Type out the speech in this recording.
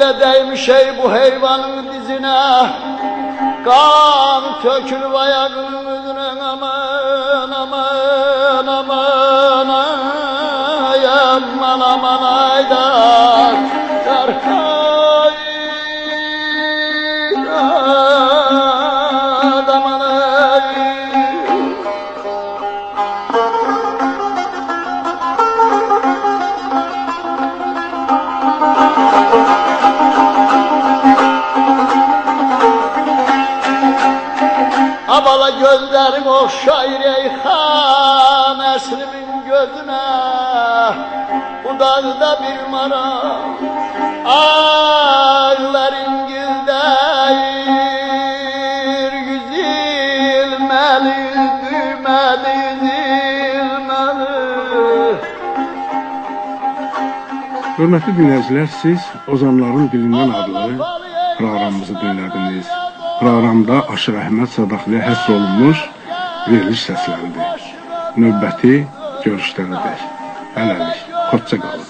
ile değmiş ey bu hayvanın dizine. Kan tökülüp ayağının üzerine, aman aman aman ay, aman aman aydar darkay aman ay. Abala gözlerim okşayır Reyhan Esrim'in gözüne. Bu dağda bir mara ağların güldeyir. Güzilmeli, düğmeli, zilmeli. Hörmətli dinləyicilər, siz Ozanların Dilindən adlı proqramımızı dinlədiniz. Proqramda Aşır Əhməd Sadaqlıya həsr olunmuş veriliş səsləndi. Növbəti görüşlərədək. Hələlik, xoşça qalın.